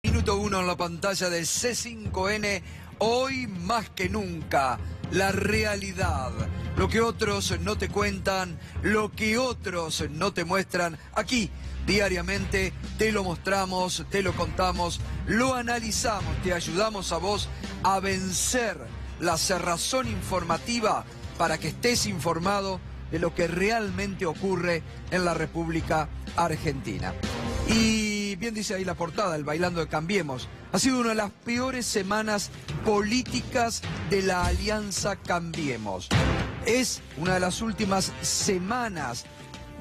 Minuto 1 en la pantalla de C5N, hoy más que nunca, la realidad, lo que otros no te cuentan, lo que otros no te muestran, aquí diariamente te lo mostramos, te lo contamos, lo analizamos, te ayudamos a vos a vencer la cerrazón informativa para que estés informado de lo que realmente ocurre en la República Argentina. Y bien dice ahí la portada, el Bailando de Cambiemos. Ha sido una de las peores semanas políticas de la Alianza Cambiemos. Es una de las últimas semanas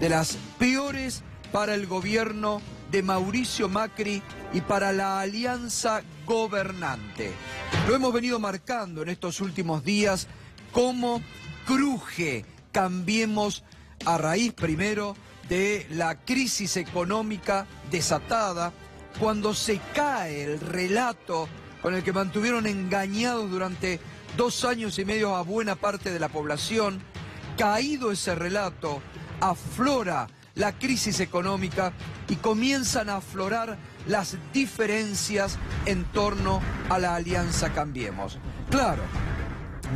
de las peores para el gobierno de Mauricio Macri y para la alianza gobernante. Lo hemos venido marcando en estos últimos días, cómo cruje Cambiemos a raíz primero de la crisis económica desatada, cuando se cae el relato con el que mantuvieron engañados durante 2 años y medio a buena parte de la población. Caído ese relato, aflora la crisis económica y comienzan a aflorar las diferencias en torno a la Alianza Cambiemos. Claro,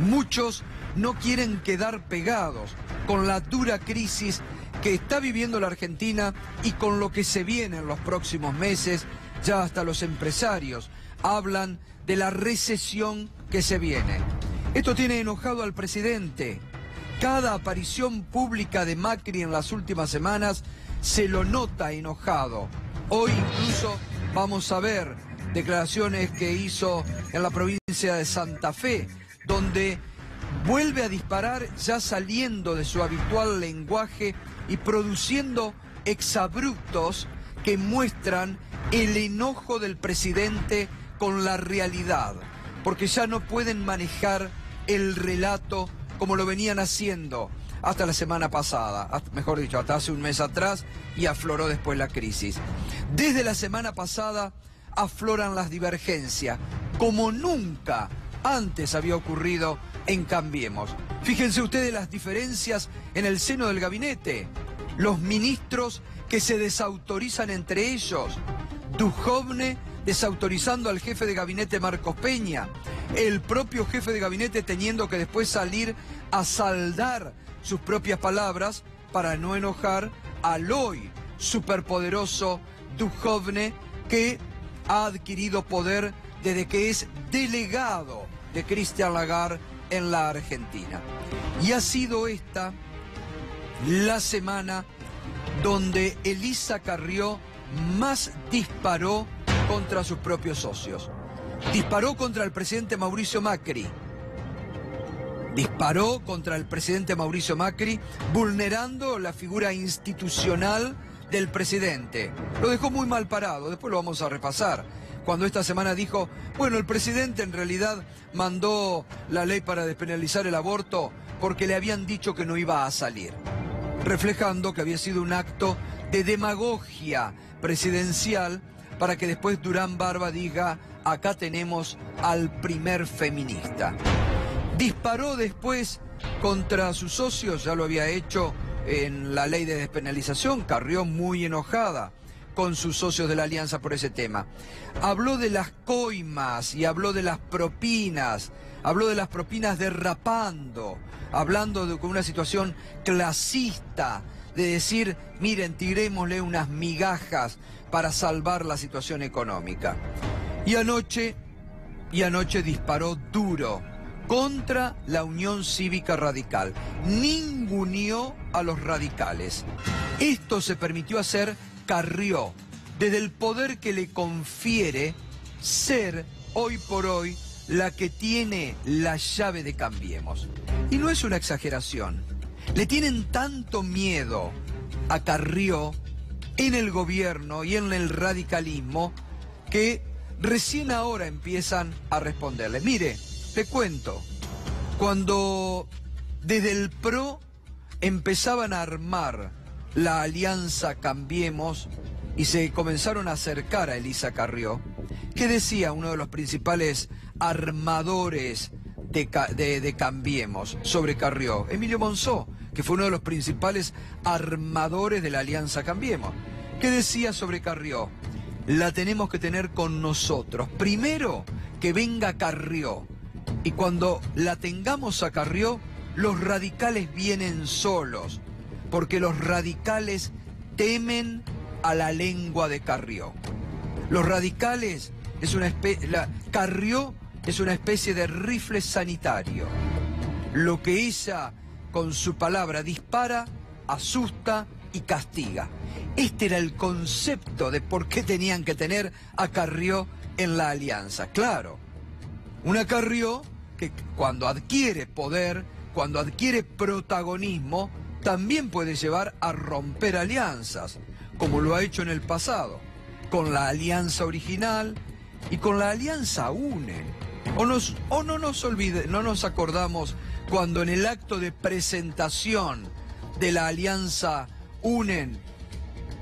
muchos no quieren quedar pegados con la dura crisis que está viviendo la Argentina y con lo que se viene en los próximos meses. Ya hasta los empresarios hablan de la recesión que se viene. Esto tiene enojado al presidente. Cada aparición pública de Macri en las últimas semanas se lo nota enojado. Hoy incluso vamos a ver declaraciones que hizo en la provincia de Santa Fe, donde vuelve a disparar ya saliendo de su habitual lenguaje y produciendo exabruptos que muestran el enojo del presidente con la realidad, porque ya no pueden manejar el relato como lo venían haciendo hasta la semana pasada, mejor dicho, hasta hace un mes atrás, y afloró después la crisis. Desde la semana pasada afloran las divergencias, como nunca antes había ocurrido en Cambiemos. Fíjense ustedes las diferencias en el seno del gabinete. Los ministros que se desautorizan entre ellos. Duhovne desautorizando al jefe de gabinete Marcos Peña. El propio jefe de gabinete teniendo que después salir a saldar sus propias palabras para no enojar al hoy superpoderoso Duhovne, que ha adquirido poder desde que es delegado de Christine Lagarde en la Argentina. Y ha sido esta la semana donde Elisa Carrió más disparó contra sus propios socios. Disparó contra el presidente Mauricio Macri. Disparó contra el presidente Mauricio Macri, vulnerando la figura institucional del presidente. Lo dejó muy mal parado, después lo vamos a repasar. Cuando esta semana dijo, bueno, el presidente en realidad mandó la ley para despenalizar el aborto porque le habían dicho que no iba a salir, reflejando que había sido un acto de demagogia presidencial para que después Durán Barba diga, acá tenemos al primer feminista. Disparó después contra sus socios, ya lo había hecho en la ley de despenalización, Carrió muy enojada con sus socios de la alianza por ese tema. Habló de las coimas y habló de las propinas, habló de las propinas derrapando, hablando de una situación clasista, de decir, miren, tirémosle unas migajas para salvar la situación económica. Y anoche disparó duro contra la Unión Cívica Radical. Ninguneó a los radicales. Esto se permitió hacer Carrió, desde el poder que le confiere ser hoy por hoy la que tiene la llave de Cambiemos. Y no es una exageración. Le tienen tanto miedo a Carrió en el gobierno y en el radicalismo que recién ahora empiezan a responderle. Mire, te cuento, cuando desde el PRO empezaban a armar la alianza Cambiemos y se comenzaron a acercar a Elisa Carrió, ¿qué decía uno de los principales armadores de Cambiemos sobre Carrió? Emilio Monzó, que fue uno de los principales armadores de la alianza Cambiemos. ¿Qué decía sobre Carrió? la tenemos que tener con nosotros. Primero, que venga Carrió. Y cuando la tengamos a Carrió, los radicales vienen solos, porque los radicales temen a la lengua de Carrió. Los radicales Carrió es una especie de rifle sanitario. Lo que ella con su palabra dispara, asusta y castiga. Este era el concepto de por qué tenían que tener a Carrió en la alianza. Claro, una Carrió que cuando adquiere poder, cuando adquiere protagonismo, también puede llevar a romper alianzas, como lo ha hecho en el pasado, con la alianza original y con la alianza UNE. No nos acordamos cuando en el acto de presentación de la alianza UNEN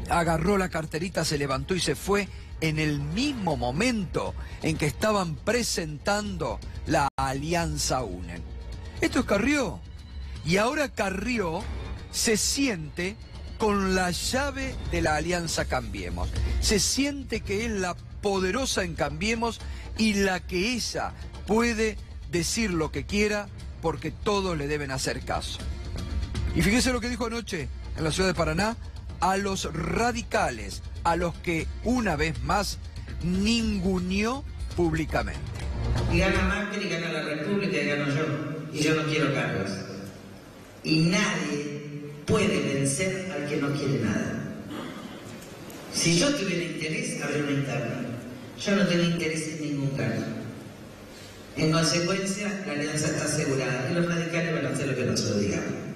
agarró la carterita, se levantó y se fue en el mismo momento en que estaban presentando la alianza UNEN. Esto es Carrió. Y ahora Carrió se siente con la llave de la alianza Cambiemos. Se siente que es la poderosa en Cambiemos y la que ella puede decir lo que quiera porque todos le deben hacer caso. Y fíjese lo que dijo anoche en la ciudad de Paraná a los radicales, a los que una vez más ninguneó públicamente. Y gana Macri, gana la República y gano yo. Y yo no quiero cargos. Y nadie puede vencer al que no quiere nada. Si yo tuviera interés, habría una interna. Yo no tengo interés en ningún cargo. En consecuencia, la alianza está asegurada y los radicales van a hacer lo que nosotros digamos.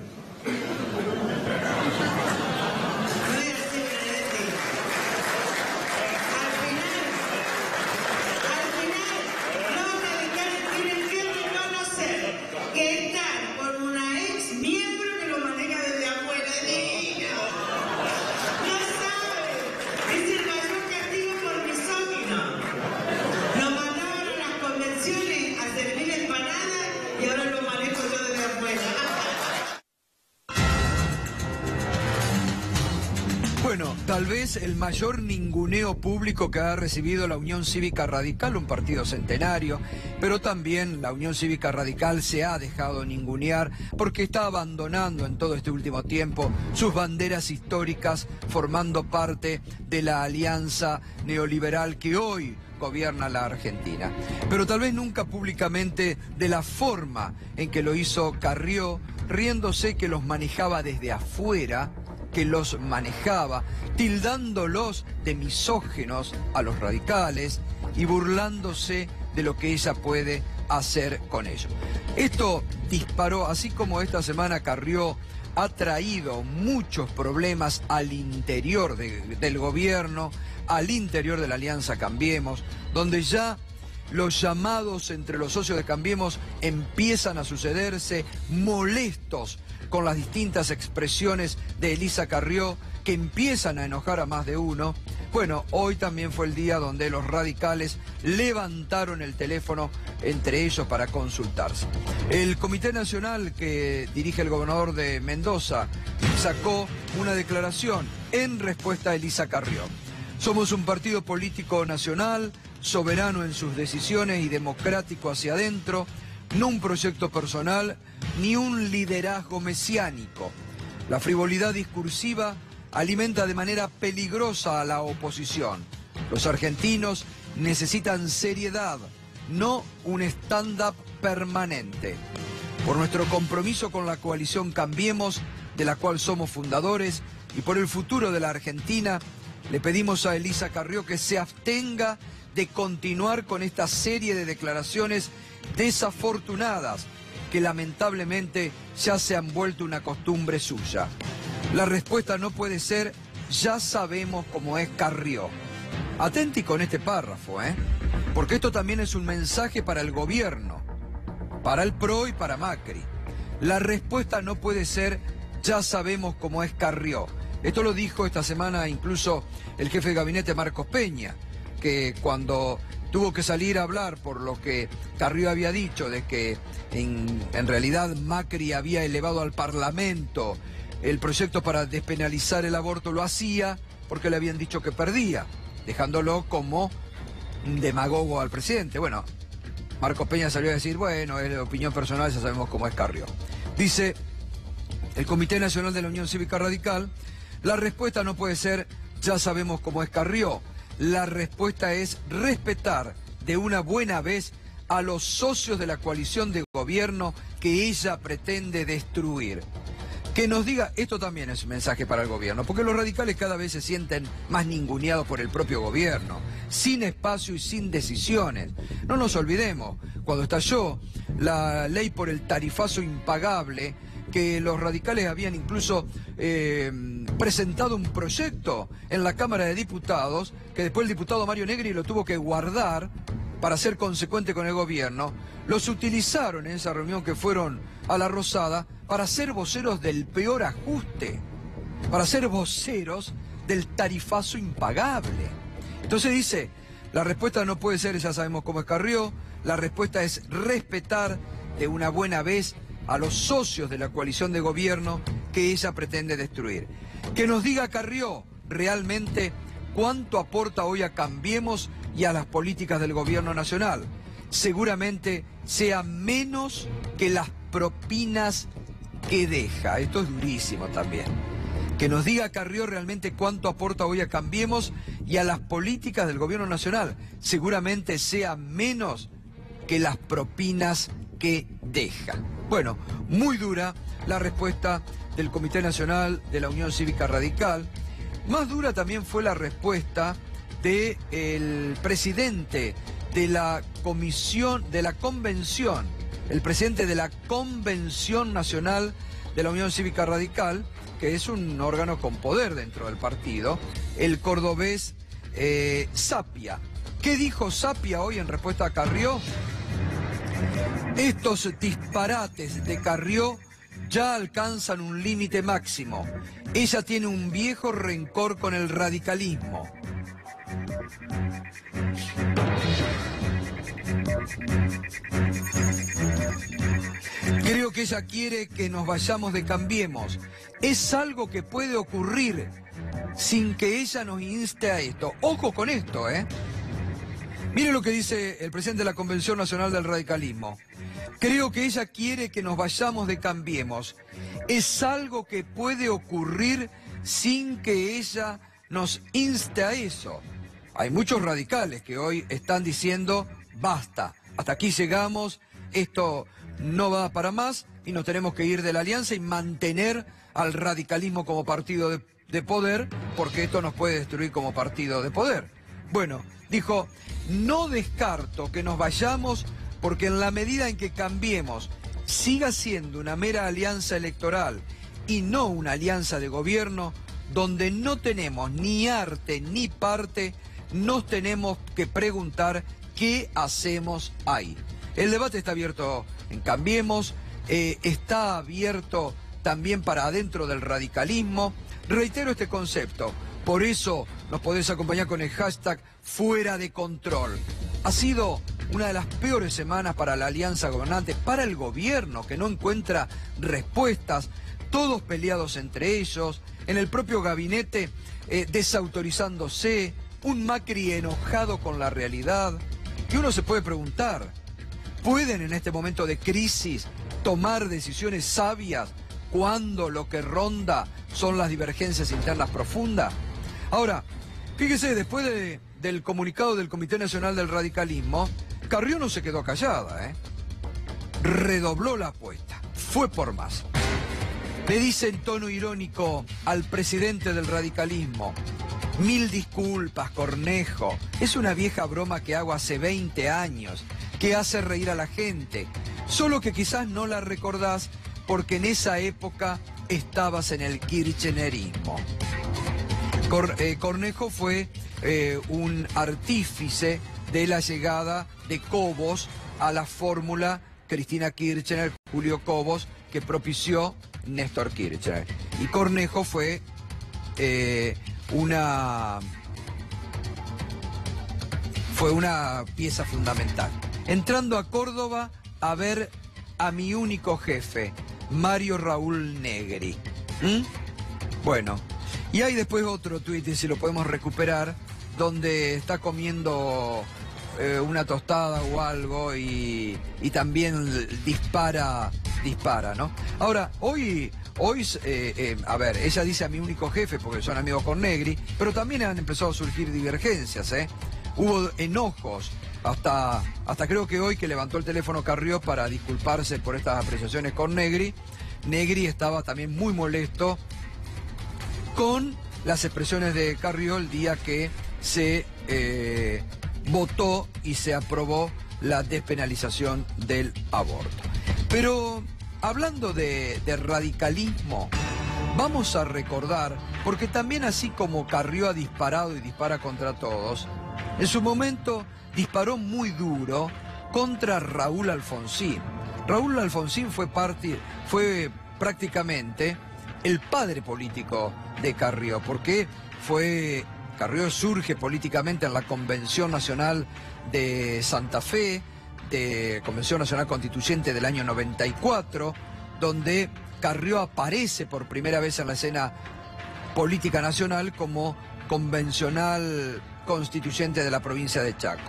Bueno, tal vez el mayor ninguneo público que ha recibido la Unión Cívica Radical, un partido centenario, pero también la Unión Cívica Radical se ha dejado ningunear porque está abandonando en todo este último tiempo sus banderas históricas, formando parte de la alianza neoliberal que hoy gobierna la Argentina. Pero tal vez nunca públicamente de la forma en que lo hizo Carrió, riéndose que los manejaba desde afuera, que los manejaba, tildándolos de misógenos a los radicales y burlándose de lo que ella puede hacer con ellos. Esto disparó, así como esta semana Carrió ha traído muchos problemas al interior del gobierno, al interior de la Alianza Cambiemos, donde ya los llamados entre los socios de Cambiemos empiezan a sucederse molestos con las distintas expresiones de Elisa Carrió que empiezan a enojar a más de uno. Bueno, hoy también fue el día donde los radicales levantaron el teléfono entre ellos para consultarse. El Comité Nacional que dirige el gobernador de Mendoza sacó una declaración en respuesta a Elisa Carrió. Somos un partido político nacional, soberano en sus decisiones y democrático hacia adentro, no un proyecto personal ni un liderazgo mesiánico. La frivolidad discursiva alimenta de manera peligrosa a la oposición. Los argentinos necesitan seriedad, no un stand-up permanente. Por nuestro compromiso con la coalición Cambiemos, de la cual somos fundadores, y por el futuro de la Argentina, le pedimos a Elisa Carrió que se abstenga de continuar con esta serie de declaraciones desafortunadas que lamentablemente ya se han vuelto una costumbre suya. La respuesta no puede ser, ya sabemos cómo es Carrió. Atenti con este párrafo, porque esto también es un mensaje para el gobierno, para el PRO y para Macri. La respuesta no puede ser, ya sabemos cómo es Carrió. Esto lo dijo esta semana incluso el jefe de gabinete Marcos Peña, que cuando tuvo que salir a hablar por lo que Carrió había dicho, de que en realidad Macri había elevado al Parlamento el proyecto para despenalizar el aborto, lo hacía porque le habían dicho que perdía. dejándolo como un demagogo al presidente. Bueno, Marcos Peña salió a decir, bueno, es de opinión personal, ya sabemos cómo es Carrió. Dice el Comité Nacional de la Unión Cívica Radical, la respuesta no puede ser, ya sabemos cómo es Carrió. La respuesta es respetar de una buena vez a los socios de la coalición de gobierno que ella pretende destruir. Que nos diga, esto también es un mensaje para el gobierno, porque los radicales cada vez se sienten más ninguneados por el propio gobierno, sin espacio y sin decisiones. No nos olvidemos, cuando estalló la ley por el tarifazo impagable, que los radicales habían incluso presentado un proyecto en la Cámara de Diputados, que después el diputado Mario Negri lo tuvo que guardar para ser consecuente con el gobierno, los utilizaron en esa reunión que fueron a la Rosada para ser voceros del peor ajuste, para ser voceros del tarifazo impagable. Entonces dice, la respuesta no puede ser, ya sabemos cómo es Carrió, la respuesta es respetar de una buena vez a los socios de la coalición de gobierno que ella pretende destruir. Que nos diga Carrió realmente cuánto aporta hoy a Cambiemos y a las políticas del gobierno nacional. Seguramente sea menos que las propinas que deja. Esto es durísimo también. Que nos diga Carrió realmente cuánto aporta hoy a Cambiemos y a las políticas del gobierno nacional. Seguramente sea menos que las propinas que deja. Bueno, muy dura la respuesta del Comité Nacional de la Unión Cívica Radical. Más dura también fue la respuesta del presidente de la convención, el presidente de la Convención Nacional de la Unión Cívica Radical, que es un órgano con poder dentro del partido, el cordobés Sapia. ¿Qué dijo Sapia hoy en respuesta a Carrió? Estos disparates de Carrió ya alcanzan un límite máximo. Ella tiene un viejo rencor con el radicalismo. Creo que ella quiere que nos vayamos de Cambiemos. Es algo que puede ocurrir sin que ella nos inste a esto. Ojo con esto, ¿eh? Mire lo que dice el presidente de la Convención Nacional del Radicalismo. Creo que ella quiere que nos vayamos de Cambiemos. Es algo que puede ocurrir sin que ella nos inste a eso. Hay muchos radicales que hoy están diciendo, basta, hasta aquí llegamos, esto no va para más y nos tenemos que ir de la alianza y mantener al radicalismo como partido de poder, porque esto nos puede destruir como partido de poder. Bueno, dijo, no descarto que nos vayamos porque en la medida en que Cambiemos siga siendo una mera alianza electoral y no una alianza de gobierno, donde no tenemos ni arte ni parte, nos tenemos que preguntar qué hacemos ahí. El debate está abierto en Cambiemos, está abierto también para adentro del radicalismo. Reitero este concepto, por eso nos podés acompañar con el hashtag Fuera de Control. Ha sido una de las peores semanas para la alianza gobernante, para el gobierno que no encuentra respuestas, todos peleados entre ellos, en el propio gabinete desautorizándose, un Macri enojado con la realidad. Y uno se puede preguntar, ¿pueden en este momento de crisis tomar decisiones sabias cuando lo que ronda son las divergencias internas profundas? Ahora, fíjese, después del comunicado del Comité Nacional del Radicalismo, Carrió no se quedó callada, redobló la apuesta, fue por más. Le dice en tono irónico al presidente del radicalismo, 1000 disculpas, Cornejo, es una vieja broma que hago hace 20 años, que hace reír a la gente, solo que quizás no la recordás porque en esa época estabas en el kirchnerismo. Cornejo fue un artífice de la llegada de Cobos a la fórmula Cristina Kirchner, Julio Cobos, que propició Néstor Kirchner. Y Cornejo fue una pieza fundamental. Entrando a Córdoba a ver a mi único jefe, Mario Raúl Negri. Bueno, y hay después otro tuit, si lo podemos recuperar, donde está comiendo una tostada o algo y también dispara, ¿no? Ahora, hoy a ver, ella dice a mi único jefe porque son amigos con Negri, pero también han empezado a surgir divergencias, Hubo enojos, hasta creo que hoy que levantó el teléfono Carrió para disculparse por estas apreciaciones con Negri. Negri estaba también muy molesto con las expresiones de Carrió el día que se votó y se aprobó la despenalización del aborto. Pero hablando de radicalismo, vamos a recordar, porque también así como Carrió ha disparado y dispara contra todos, en su momento disparó muy duro contra Raúl Alfonsín. Raúl Alfonsín fue prácticamente el padre político de Carrió, porque Carrió surge políticamente en la Convención Nacional de Santa Fe, de Convención Nacional Constituyente del año 94, donde Carrió aparece por primera vez en la escena política nacional como convencional constituyente de la provincia de Chaco.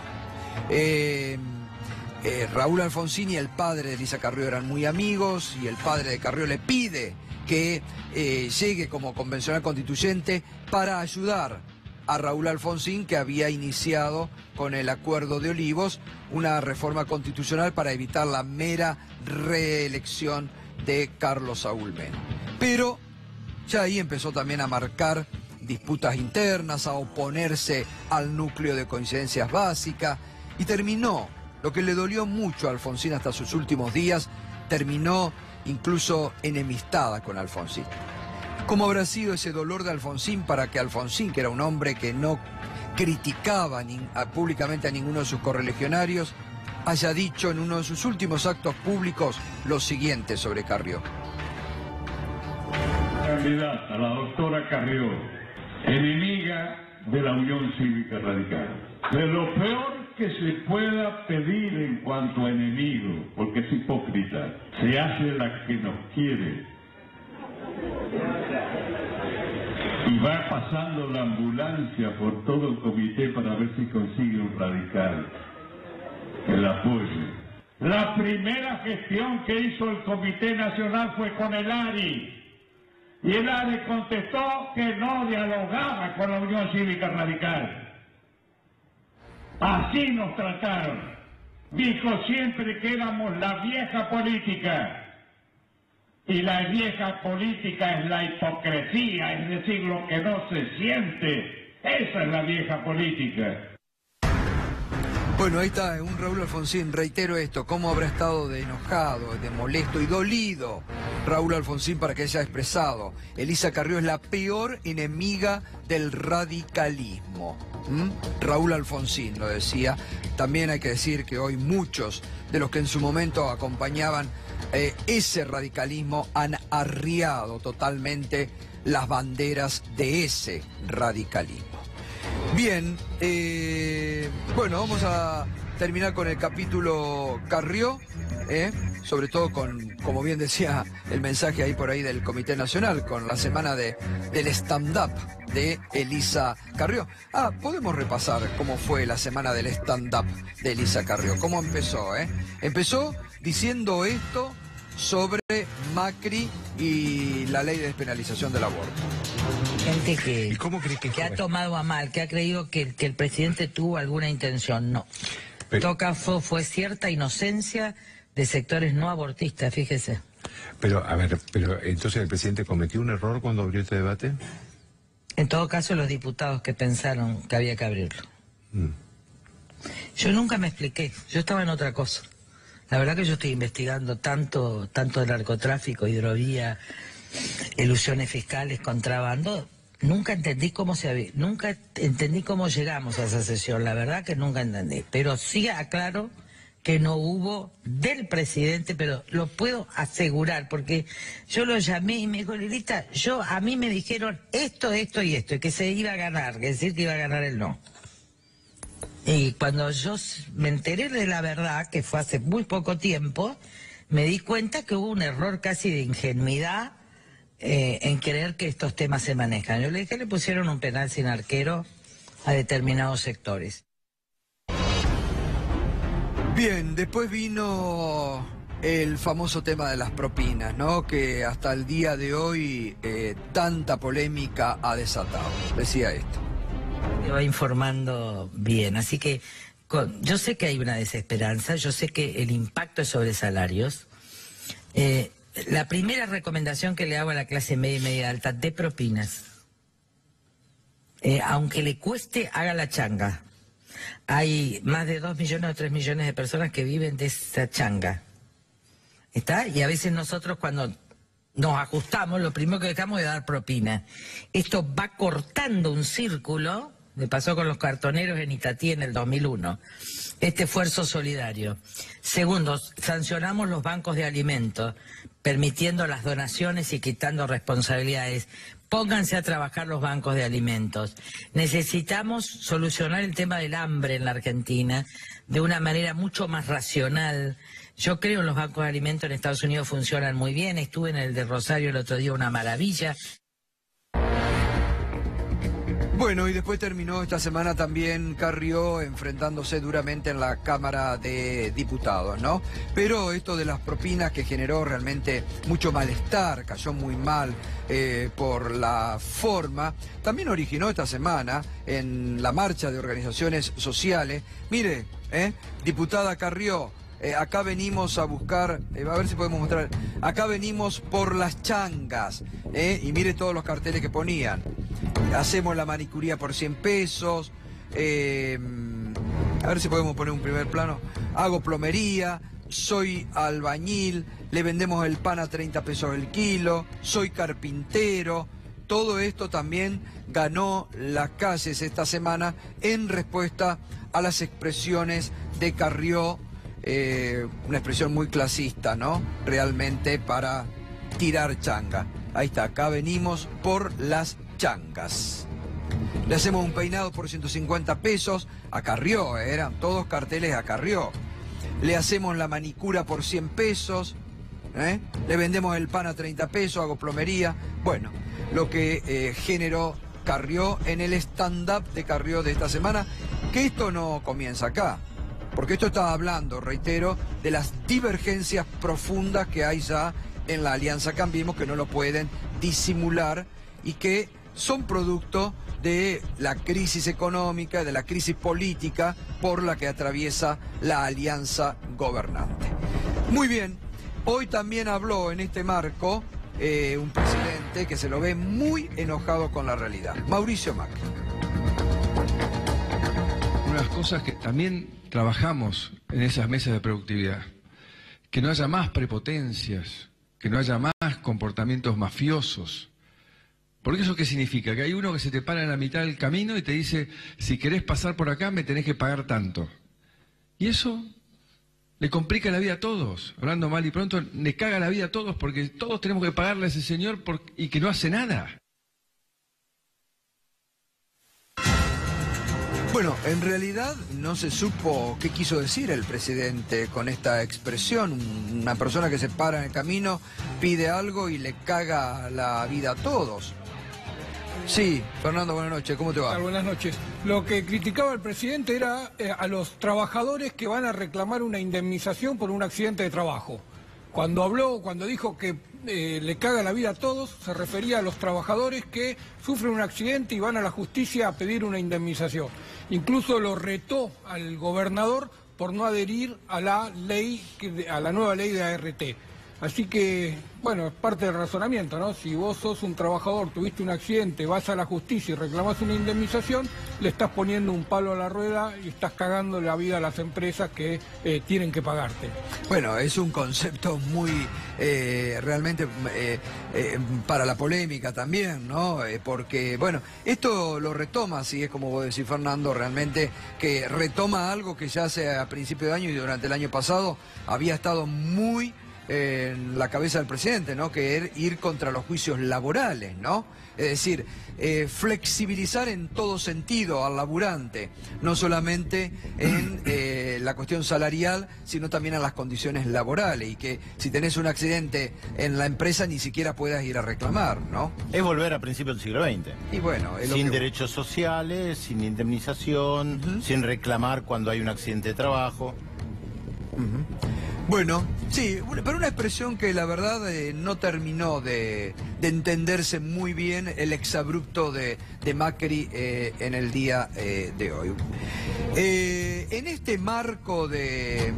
Raúl Alfonsín y el padre de Elisa Carrió eran muy amigos y el padre de Carrió le pide que llegue como convencional constituyente para ayudar a Raúl Alfonsín, que había iniciado con el Acuerdo de Olivos una reforma constitucional para evitar la mera reelección de Carlos Saúl Menem. Pero ya ahí empezó también a marcar disputas internas, a oponerse al núcleo de coincidencias básicas y terminó, lo que le dolió mucho a Alfonsín hasta sus últimos días, terminó incluso enemistada con Alfonsín. ¿Cómo habrá sido ese dolor de Alfonsín para que Alfonsín, que era un hombre que no criticaba públicamente a ninguno de sus correligionarios, haya dicho en uno de sus últimos actos públicos lo siguiente sobre Carrió? Candidata, la doctora Carrió, enemiga de la Unión Cívica Radical. De lo peor que se pueda pedir en cuanto a enemigo, porque es hipócrita, se hace la que nos quiere. Y va pasando la ambulancia por todo el comité para ver si consigue un radical el apoyo. La primera gestión que hizo el Comité Nacional fue con el ARI. Y el ARI contestó que no dialogaba con la Unión Cívica Radical. Así nos trataron. Dijo siempre que éramos la vieja política. Y la vieja política es la hipocresía, es decir, lo que no se siente. Esa es la vieja política. Bueno, ahí está un Raúl Alfonsín, reitero esto, cómo habrá estado de enojado, de molesto y dolido Raúl Alfonsín para que haya expresado: Elisa Carrió es la peor enemiga del radicalismo. Raúl Alfonsín lo decía. También hay que decir que hoy muchos de los que en su momento acompañaban ese radicalismo han arriado totalmente las banderas de ese radicalismo. Bien, bueno, vamos a terminar con el capítulo Carrió, sobre todo con, como bien decía el mensaje ahí por ahí del Comité Nacional, con la semana del stand-up de Elisa Carrió. Podemos repasar cómo fue la semana del stand-up de Elisa Carrió, cómo empezó, Empezó diciendo esto sobre Macri y la ley de despenalización del aborto. Gente que, ¿Y cómo crees que ha tomado a mal, que ha creído que el presidente tuvo alguna intención. No. Pero, en todo caso fue cierta inocencia de sectores no abortistas, fíjese. Pero, a ver, entonces el presidente cometió un error cuando abrió este debate. En todo caso, los diputados que pensaron que había que abrirlo. Yo nunca me expliqué, yo estaba en otra cosa. La verdad que yo estoy investigando tanto de narcotráfico, hidrovía, elusiones fiscales, contrabando. Nunca entendí nunca entendí cómo llegamos a esa sesión. La verdad que nunca entendí. Pero sí aclaro que no hubo del presidente, pero lo puedo asegurar, porque yo lo llamé y me dijo: Lilita, a mí me dijeron esto y que se iba a ganar, que decir que iba a ganar el no. Y cuando yo me enteré de la verdad, que fue hace muy poco tiempo, me di cuenta que hubo un error casi de ingenuidad en creer que estos temas se manejan. Yo le dije, le pusieron un penal sin arquero a determinados sectores. Bien, después vino el famoso tema de las propinas, ¿no? Que hasta el día de hoy tanta polémica ha desatado. Decía esto. Me va informando bien, así que yo sé que hay una desesperanza, yo sé que el impacto es sobre salarios. La primera recomendación que le hago a la clase media y media alta, de propinas. Aunque le cueste, haga la changa. Hay más de 2 millones o 3 millones de personas que viven de esa changa. ¿Está? Y a veces nosotros cuando nos ajustamos, lo primero que dejamos es dar propina. Esto va cortando un círculo, me pasó con los cartoneros en Itatí en el 2001, este esfuerzo solidario. Segundo, sancionamos los bancos de alimentos, permitiendo las donaciones y quitando responsabilidades. Pónganse a trabajar los bancos de alimentos. Necesitamos solucionar el tema del hambre en la Argentina de una manera mucho más racional. Yo creo en los bancos de alimentos en Estados Unidos funcionan muy bien. Estuve en el de Rosario el otro día, una maravilla. Bueno, y después terminó esta semana también Carrió enfrentándose duramente en la Cámara de Diputados, ¿no? Pero esto de las propinas que generó realmente mucho malestar, cayó muy mal por la forma, también originó esta semana en la marcha de organizaciones sociales. Mire, diputada Carrió, acá venimos a buscar, a ver si podemos mostrar, acá venimos por las changas, y mire todos los carteles que ponían. Hacemos la manicuría por 100 pesos, a ver si podemos poner un primer plano, hago plomería, soy albañil, le vendemos el pan a 30 pesos el kilo, soy carpintero. Todo esto también ganó las calles esta semana en respuesta a las expresiones de Carrió, una expresión muy clasista, ¿no? Realmente para tirar changa. Ahí está, acá venimos por las changas. Le hacemos un peinado por 150 pesos a Carrió, eran todos carteles a Carrió. Le hacemos la manicura por 100 pesos, le vendemos el pan a 30 pesos, hago plomería. Bueno, lo que generó Carrió en el stand-up de Carrió de esta semana, que esto no comienza acá, porque esto está hablando, reitero, de las divergencias profundas que hay ya en la Alianza Cambiemos, que no lo pueden disimular y que son producto de la crisis económica, de la crisis política por la que atraviesa la alianza gobernante. Muy bien, hoy también habló en este marco un presidente que se lo ve muy enojado con la realidad, Mauricio Macri. Una de las cosas que también trabajamos en esas mesas de productividad, que no haya más prepotencias, que no haya más comportamientos mafiosos. Porque ¿eso qué significa? Que hay uno que se te para en la mitad del camino y te dice, si querés pasar por acá me tenés que pagar tanto. Y eso le complica la vida a todos. Hablando mal y pronto, le caga la vida a todos porque todos tenemos que pagarle a ese señor y que no hace nada. Bueno, en realidad no se supo qué quiso decir el presidente con esta expresión. Una persona que se para en el camino, pide algo y le caga la vida a todos. Sí, Fernando, buenas noches, ¿cómo te va? Buenas noches. Lo que criticaba el presidente era a los trabajadores que van a reclamar una indemnización por un accidente de trabajo. Cuando dijo que le caga la vida a todos, se refería a los trabajadores que sufren un accidente y van a la justicia a pedir una indemnización. Incluso lo retó al gobernador por no adherir a la nueva ley de ART. Así que, bueno, es parte del razonamiento, ¿no? Si vos sos un trabajador, tuviste un accidente, vas a la justicia y reclamás una indemnización, le estás poniendo un palo a la rueda y estás cagando la vida a las empresas que tienen que pagarte. Bueno, es un concepto muy, realmente, para la polémica también, ¿no? Porque, bueno, esto lo retoma, así es como vos decís, Fernando, realmente, que retoma algo que ya hace a principio de año y durante el año pasado había estado muy en la cabeza del presidente, ¿no? Que es ir contra los juicios laborales, ¿no? Es decir, flexibilizar en todo sentido al laburante, no solamente en la cuestión salarial, sino también en las condiciones laborales, y que si tenés un accidente en la empresa ni siquiera puedas ir a reclamar, ¿no? Es volver a principios del siglo XX. Y bueno, es sin derechos sociales, sin indemnización, sin reclamar cuando hay un accidente de trabajo. Bueno, sí, pero una expresión que la verdad no terminó de entenderse muy bien el exabrupto de Macri en el día de hoy. En este marco de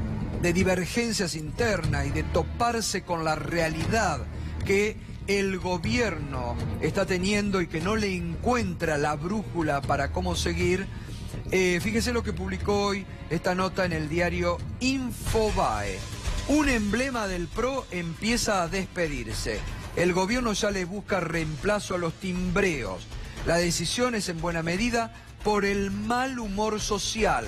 divergencias internas y de toparse con la realidad que el gobierno está teniendo y que no le encuentra la brújula para cómo seguir, fíjese lo que publicó hoy esta nota en el diario Infobae. Un emblema del PRO empieza a despedirse. El gobierno ya le busca reemplazo a los timbreos. La decisión es en buena medida por el mal humor social.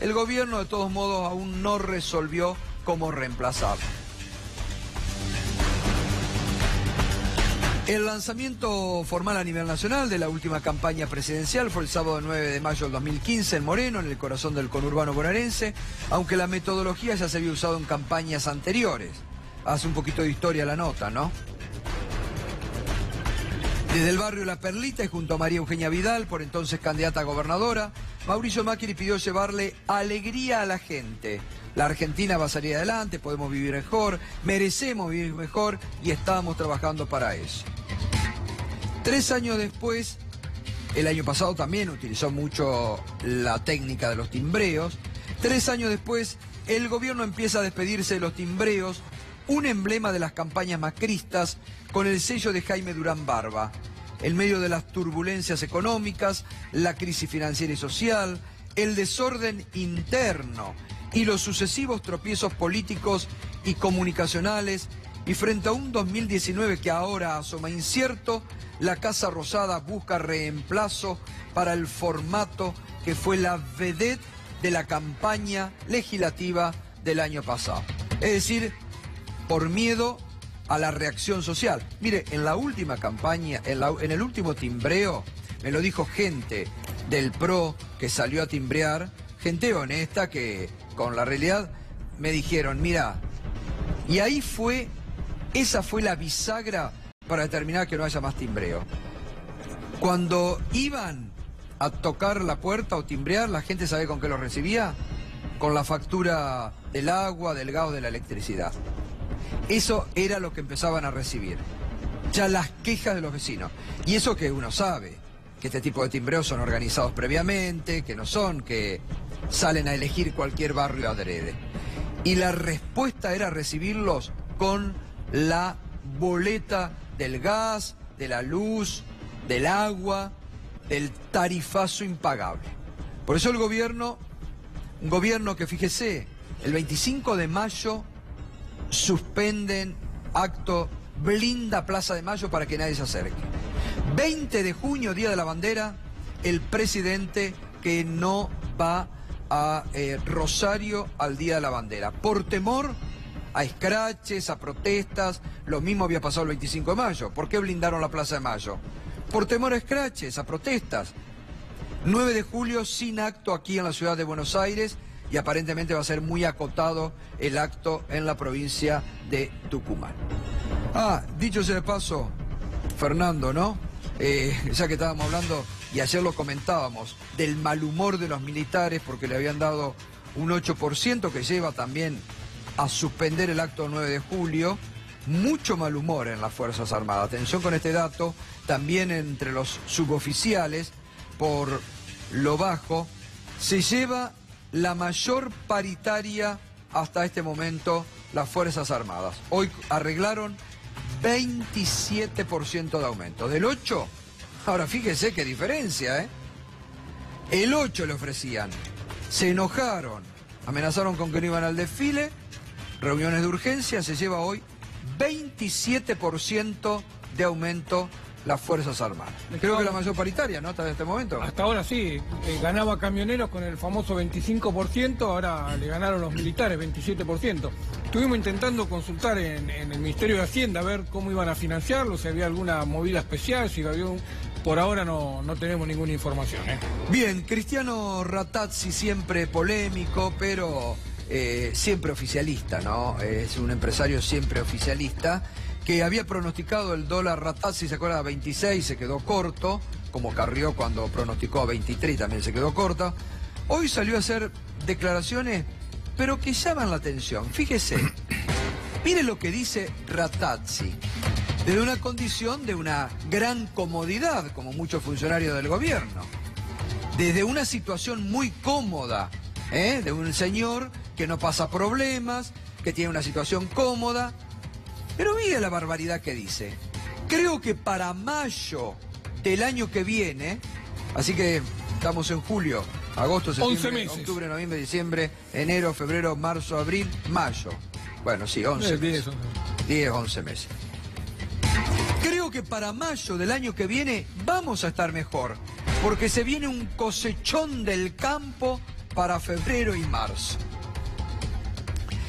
El gobierno de todos modos aún no resolvió cómo reemplazarlo. El lanzamiento formal a nivel nacional de la última campaña presidencial fue el sábado 9 de mayo del 2015 en Moreno, en el corazón del conurbano bonaerense, aunque la metodología ya se había usado en campañas anteriores. Hace un poquito de historia la nota, ¿no? Desde el barrio La Perlita y junto a María Eugenia Vidal, por entonces candidata a gobernadora, Mauricio Macri pidió llevarle alegría a la gente. La Argentina va a salir adelante, podemos vivir mejor, merecemos vivir mejor y estamos trabajando para eso. 3 años después, el año pasado también utilizó mucho la técnica de los timbreos. 3 años después, el gobierno empieza a despedirse de los timbreos, un emblema de las campañas macristas con el sello de Jaime Durán Barba. En medio de las turbulencias económicas, la crisis financiera y social, el desorden interno y los sucesivos tropiezos políticos y comunicacionales, y frente a un 2019 que ahora asoma incierto, la Casa Rosada busca reemplazo para el formato que fue la vedette de la campaña legislativa del año pasado. Es decir, por miedo a la reacción social. Mire, en la última campaña, en el último timbreo, me lo dijo gente del PRO que salió a timbrear, gente honesta que con la realidad me dijeron, mira, y ahí esa fue la bisagra para determinar que no haya más timbreo. Cuando iban a tocar la puerta o timbrear, la gente sabe con qué lo recibía, con la factura del agua, del gas, de la electricidad. Eso era lo que empezaban a recibir. Ya las quejas de los vecinos. Y eso que uno sabe, que este tipo de timbreos son organizados previamente, que no son que salen a elegir cualquier barrio adrede. Y la respuesta era recibirlos con la boleta del gas, de la luz, del agua, del tarifazo impagable. Por eso el gobierno, un gobierno que, fíjese, el 25 de mayo suspenden acto, blinda Plaza de Mayo para que nadie se acerque. 20 de junio, Día de la Bandera, el presidente que no va a Rosario al Día de la Bandera, por temor a escraches, a protestas. Lo mismo había pasado el 25 de mayo. ¿Por qué blindaron la Plaza de Mayo? Por temor a escraches, a protestas. 9 de julio sin acto aquí en la ciudad de Buenos Aires, y aparentemente va a ser muy acotado el acto en la provincia de Tucumán. Dicho sea de paso, Fernando, ¿no? Ya que estábamos hablando, y ayer lo comentábamos, del mal humor de los militares porque le habían dado un 8% que lleva también a suspender el acto 9 de julio. Mucho mal humor en las Fuerzas Armadas. Atención con este dato, también entre los suboficiales, por lo bajo, se lleva la mayor paritaria hasta este momento las Fuerzas Armadas. Hoy arreglaron 27% de aumento. Del 8, ahora fíjese qué diferencia, ¿eh? El 8 le ofrecían. Se enojaron, amenazaron con que no iban al desfile, reuniones de urgencia, se lleva hoy 27% de aumento las Fuerzas Armadas. Creo que la mayor paritaria, ¿no? Hasta este momento. Hasta ahora sí, ganaba Camioneros con el famoso 25%, ahora le ganaron los militares 27%. Estuvimos intentando consultar en el Ministerio de Hacienda a ver cómo iban a financiarlo, si había alguna movida especial, si había Por ahora no tenemos ninguna información. Bien, Cristiano Rattazzi siempre polémico, pero siempre oficialista, ¿no? Es un empresario siempre oficialista, que había pronosticado el dólar Rattazzi, se acuerda, a 26, se quedó corto, como Carrió cuando pronosticó a 23 también se quedó corto. Hoy salió a hacer declaraciones, pero que llaman la atención. Fíjese, mire lo que dice Rattazzi, desde una condición de una gran comodidad, como muchos funcionarios del gobierno, desde una situación muy cómoda, de un señor que no pasa problemas, que tiene una situación cómoda. Pero mire la barbaridad que dice. Creo que para mayo del año que viene, así que estamos en julio, agosto, septiembre, octubre, noviembre, diciembre, enero, febrero, marzo, abril, mayo. Bueno, sí, 11 meses. 10, 11 meses. Creo que para mayo del año que viene vamos a estar mejor, porque se viene un cosechón del campo para febrero y marzo.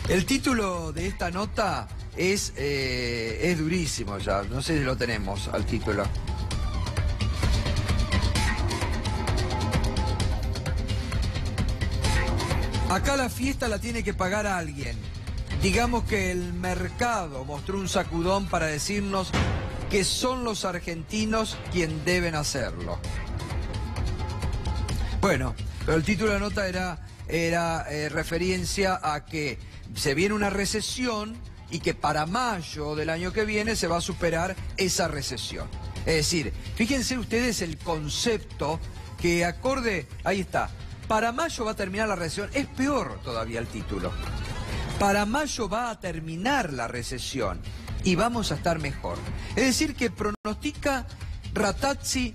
El título de esta nota es durísimo ya, no sé si lo tenemos al título. Acá la fiesta la tiene que pagar alguien. Digamos que el mercado mostró un sacudón para decirnos que son los argentinos quienes deben hacerlo. Bueno, pero el título de la nota era referencia a que se viene una recesión y que para mayo del año que viene se va a superar esa recesión. Es decir, fíjense ustedes el concepto que acorde, ahí está, para mayo va a terminar la recesión, es peor todavía el título. Para mayo va a terminar la recesión y vamos a estar mejor. Es decir, que pronostica Rattazzi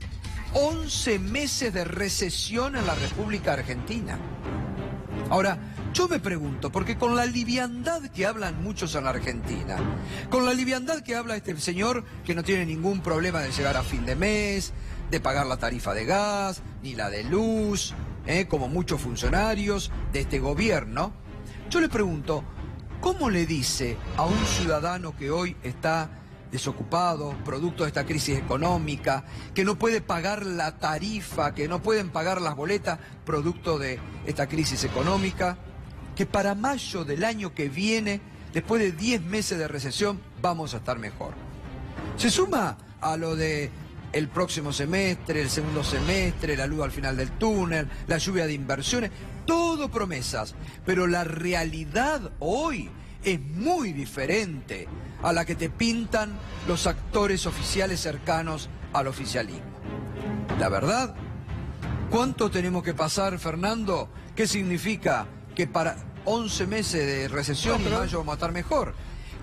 11 meses de recesión en la República Argentina. Ahora, yo me pregunto, porque con la liviandad que hablan muchos en la Argentina, con la liviandad que habla este señor que no tiene ningún problema de llegar a fin de mes, de pagar la tarifa de gas, ni la de luz, como muchos funcionarios de este gobierno, yo le pregunto, ¿cómo le dice a un ciudadano que hoy está desocupado, producto de esta crisis económica, que no puede pagar la tarifa, que no pueden pagar las boletas, producto de esta crisis económica, que para mayo del año que viene, después de 10 meses de recesión, vamos a estar mejor? Se suma a lo de el próximo semestre, el segundo semestre, la luz al final del túnel, la lluvia de inversiones, todo promesas, pero la realidad hoy es muy diferente a la que te pintan los actores oficiales cercanos al oficialismo. La verdad, ¿cuánto tenemos que pasar, Fernando? ¿Qué significa que para 11 meses de recesión y mayo vamos a estar mejor?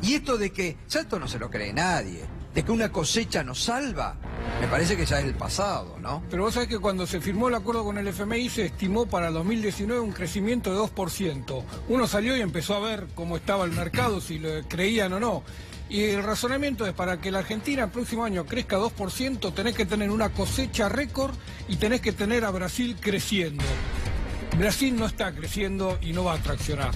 Y esto de que, ya esto no se lo cree nadie, de que una cosecha nos salva, me parece que ya es el pasado, ¿no? Pero vos sabés que cuando se firmó el acuerdo con el FMI se estimó para 2019 un crecimiento de 2%. Uno salió y empezó a ver cómo estaba el mercado, si lo creían o no. Y el razonamiento es, para que la Argentina el próximo año crezca 2%, tenés que tener una cosecha récord y tenés que tener a Brasil creciendo. Brasil no está creciendo y no va a traccionar.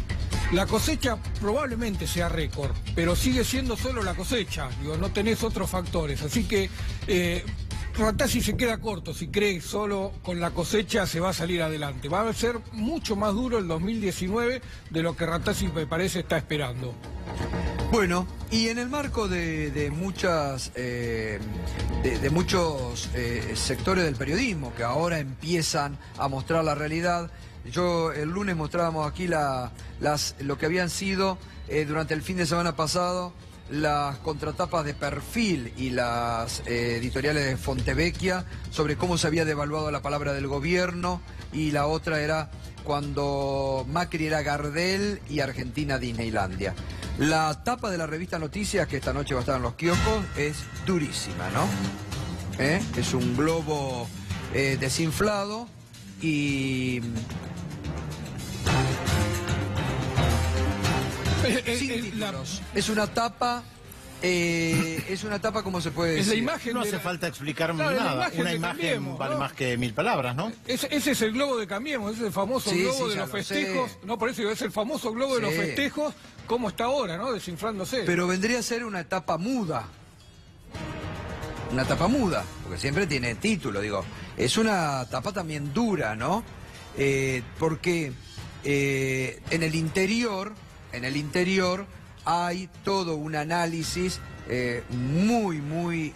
La cosecha probablemente sea récord, pero sigue siendo solo la cosecha, digo, no tenés otros factores. Así que Rattazzi se queda corto, si cree solo con la cosecha se va a salir adelante. Va a ser mucho más duro el 2019 de lo que Rattazzi, me parece, está esperando. Bueno, y en el marco de muchos sectores del periodismo que ahora empiezan a mostrar la realidad, yo el lunes mostrábamos aquí lo que habían sido durante el fin de semana pasado las contratapas de Perfil y las editoriales de Fontevecchia sobre cómo se había devaluado la palabra del gobierno, y la otra era cuando Macri era Gardel y Argentina Disneylandia. La tapa de la revista Noticias, que esta noche va a estar en los kioscos, es durísima, ¿no? Es un globo desinflado y sin títulos. Es una tapa Es una etapa, ¿cómo se puede decir? Es la imagen. No hace falta explicar Claro, la nada. imagen Una de imagen Cambiemos, vale ¿no? más que 1000 palabras, ¿no? Ese es el globo de Cambiemos, ese es el famoso Sí, globo sí, de ya los lo festejos. sé. No, por eso digo, es el famoso globo de los Sí. festejos, como está ahora, ¿no? Desinflándose. Pero vendría a ser una etapa muda. Una etapa muda, porque siempre tiene título, digo. Es una etapa también dura, ¿no? Porque en el interior hay todo un análisis muy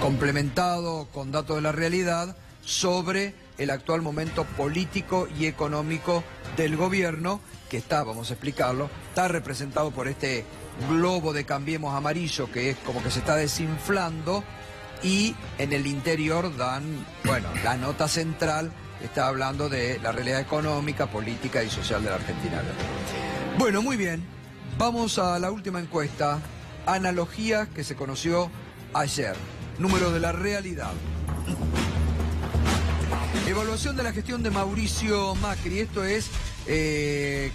complementado con datos de la realidad sobre el actual momento político y económico del gobierno, que está, vamos a explicarlo, está representado por este globo de Cambiemos amarillo, que es como que se está desinflando, y en el interior dan, bueno, la nota central está hablando de la realidad económica, política y social de la Argentina. Bueno, muy bien, vamos a la última encuesta, analogía que se conoció ayer, número de la realidad. Evaluación de la gestión de Mauricio Macri, esto es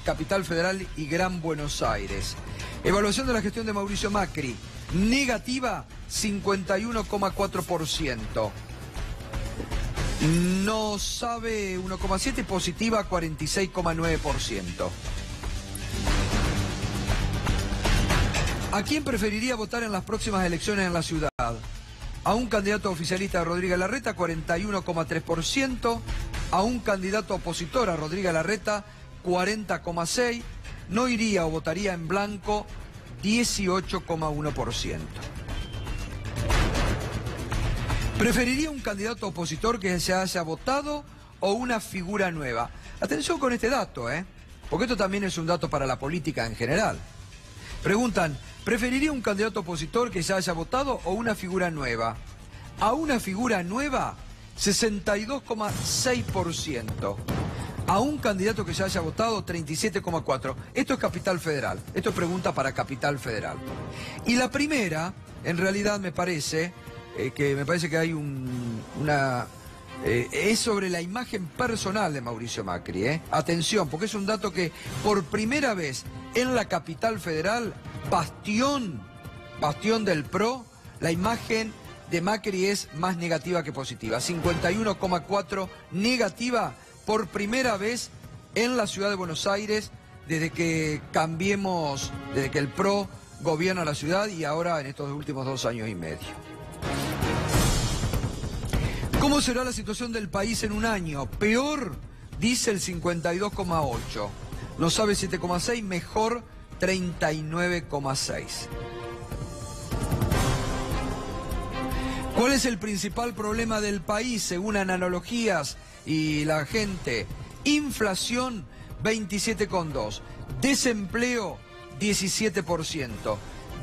Capital Federal y Gran Buenos Aires. Evaluación de la gestión de Mauricio Macri, negativa 51,4%. No sabe 1,7%, positiva 46,9%. ¿A quién preferiría votar en las próximas elecciones en la ciudad? A un candidato oficialista, Rodríguez Larreta, 41,3%. A un candidato opositor, a Rodríguez Larreta, 40,6%. No iría o votaría en blanco, 18,1%. ¿Preferiría un candidato opositor que se haya votado o una figura nueva? Atención con este dato, porque esto también es un dato para la política en general. Preguntan, ¿preferiría un candidato opositor que se haya votado o una figura nueva? A una figura nueva, 62,6%. A un candidato que se haya votado, 37,4%. Esto es Capital Federal. Esto es pregunta para Capital Federal. Y la primera, en realidad me parece que hay es sobre la imagen personal de Mauricio Macri. Atención, porque es un dato que por primera vez en la Capital Federal, bastión del PRO, la imagen de Macri es más negativa que positiva. 51,4% negativa por primera vez en la ciudad de Buenos Aires desde que desde que el PRO gobierna la ciudad y ahora en estos últimos 2 años y medio. ¿Cómo será la situación del país en un año? Peor, dice el 52,8%. No sabe 7,6%, mejor 39,6%. ¿Cuál es el principal problema del país según analogías y la gente? Inflación 27,2%, desempleo 17%,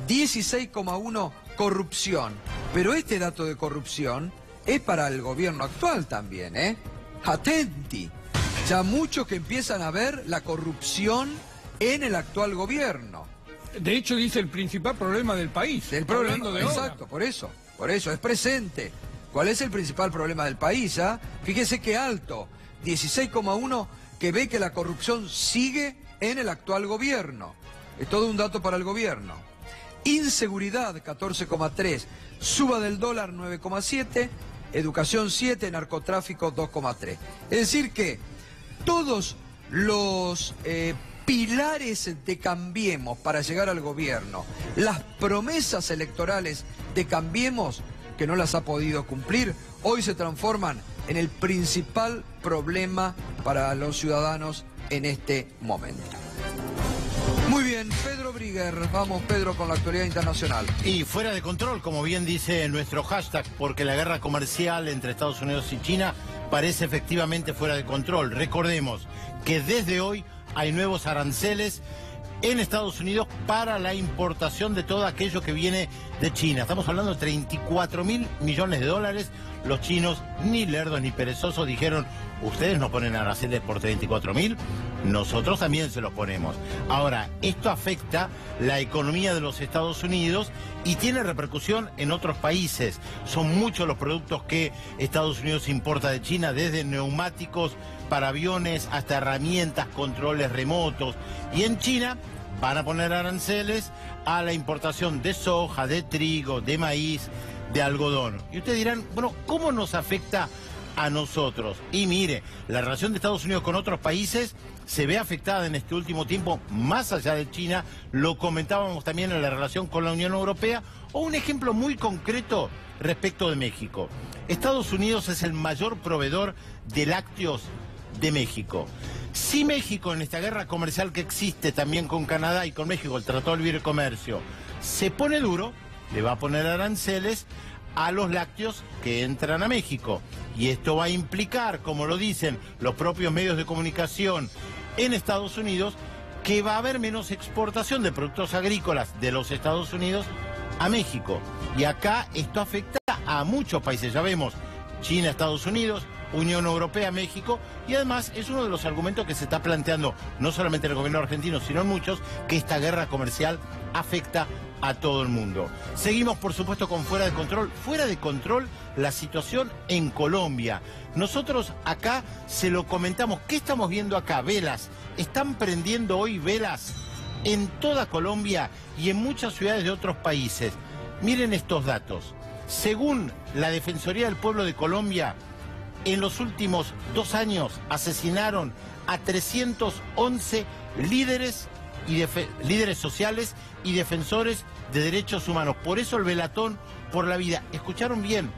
16,1% corrupción. Pero este dato de corrupción es para el gobierno actual también, Atenti. Ya muchos que empiezan a ver la corrupción en el actual gobierno. De hecho, dice el principal problema del país. Del problema, hablando de exacto, por eso es presente. ¿Cuál es el principal problema del país? Fíjese qué alto, 16,1%, que ve que la corrupción sigue en el actual gobierno. Es todo un dato para el gobierno. Inseguridad, 14,3%, suba del dólar, 9,7%, educación 7%, narcotráfico 2,3%. Es decir que todos los pilares de Cambiemos para llegar al gobierno, las promesas electorales de Cambiemos, que no las ha podido cumplir, hoy se transforman en el principal problema para los ciudadanos en este momento. Muy bien, Pedro Brigger. Vamos, Pedro, con la actualidad internacional. Y fuera de control, como bien dice nuestro hashtag, porque la guerra comercial entre Estados Unidos y China parece efectivamente fuera de control. Recordemos que desde hoy hay nuevos aranceles en Estados Unidos para la importación de todo aquello que viene de China. Estamos hablando de $34.000 millones. Los chinos, ni lerdos ni perezosos, dijeron: ustedes nos ponen aranceles por 34.000, nosotros también se los ponemos. Ahora, esto afecta la economía de los Estados Unidos y tiene repercusión en otros países. Son muchos los productos que Estados Unidos importa de China, desde neumáticos para aviones hasta herramientas, controles remotos. Y en China van a poner aranceles a la importación de soja, de trigo, de maíz, de algodón. Y ustedes dirán, bueno, ¿cómo nos afecta a nosotros? Y mire, la relación de Estados Unidos con otros países se ve afectada en este último tiempo, más allá de China, lo comentábamos también en la relación con la Unión Europea, o un ejemplo muy concreto respecto de México. Estados Unidos es el mayor proveedor de lácteos de México. Si México, en esta guerra comercial que existe también con Canadá y con México, el Tratado de Libre Comercio, se pone duro, le va a poner aranceles a los lácteos que entran a México. Y esto va a implicar, como lo dicen los propios medios de comunicación en Estados Unidos, que va a haber menos exportación de productos agrícolas de los Estados Unidos a México. Y acá esto afecta a muchos países, ya vemos, China, Estados Unidos, Unión Europea, México, y además es uno de los argumentos que se está planteando, no solamente en el gobierno argentino, sino en muchos, que esta guerra comercial afecta a todo el mundo. Seguimos, por supuesto, con Fuera de Control. Fuera de Control, la situación en Colombia. Nosotros acá se lo comentamos. ¿Qué estamos viendo acá? Velas. Están prendiendo hoy velas en toda Colombia y en muchas ciudades de otros países. Miren estos datos. Según la Defensoría del Pueblo de Colombia, en los últimos 2 años asesinaron a 311 líderes sociales y defensores de derechos humanos. Por eso el velatón por la vida. ¿Escucharon bien?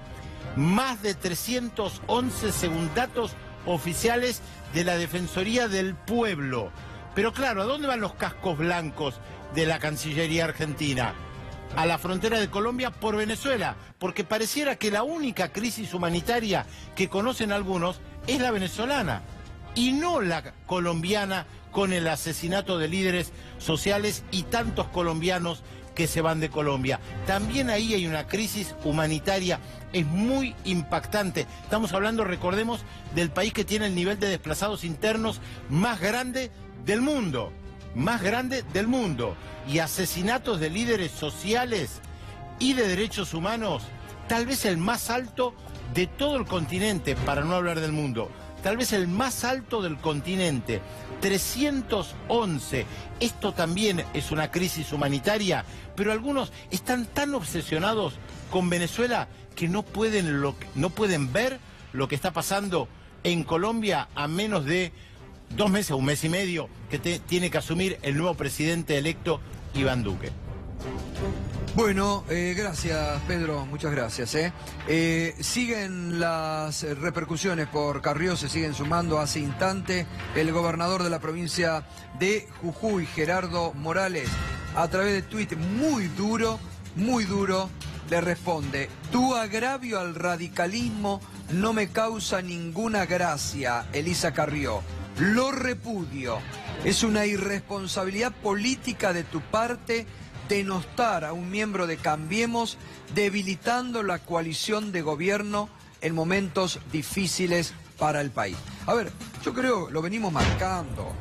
Más de 311 según datos oficiales de la Defensoría del Pueblo. Pero claro, ¿a dónde van los cascos blancos de la Cancillería Argentina? A la frontera de Colombia por Venezuela, porque pareciera que la única crisis humanitaria que conocen algunos es la venezolana y no la colombiana, con el asesinato de líderes sociales y tantos colombianos que se van de Colombia. También ahí hay una crisis humanitaria, es muy impactante. Estamos hablando, recordemos, del país que tiene el nivel de desplazados internos más grande del mundo. Más grande del mundo, y asesinatos de líderes sociales y de derechos humanos, tal vez el más alto de todo el continente, para no hablar del mundo, tal vez el más alto del continente, 311. Esto también es una crisis humanitaria, pero algunos están tan obsesionados con Venezuela que no pueden ver lo que está pasando en Colombia a menos de 2 meses, 1 mes y medio, que tiene que asumir el nuevo presidente electo, Iván Duque. Bueno, gracias Pedro, muchas gracias. Siguen las repercusiones por Carrió, se siguen sumando. Hace instante el gobernador de la provincia de Jujuy, Gerardo Morales, a través de tuit muy duro, le responde: tu agravio al radicalismo no me causa ninguna gracia, Elisa Carrió. Lo repudio. Es una irresponsabilidad política de tu parte denostar a un miembro de Cambiemos, debilitando la coalición de gobierno en momentos difíciles para el país. A ver, yo creo, lo venimos marcando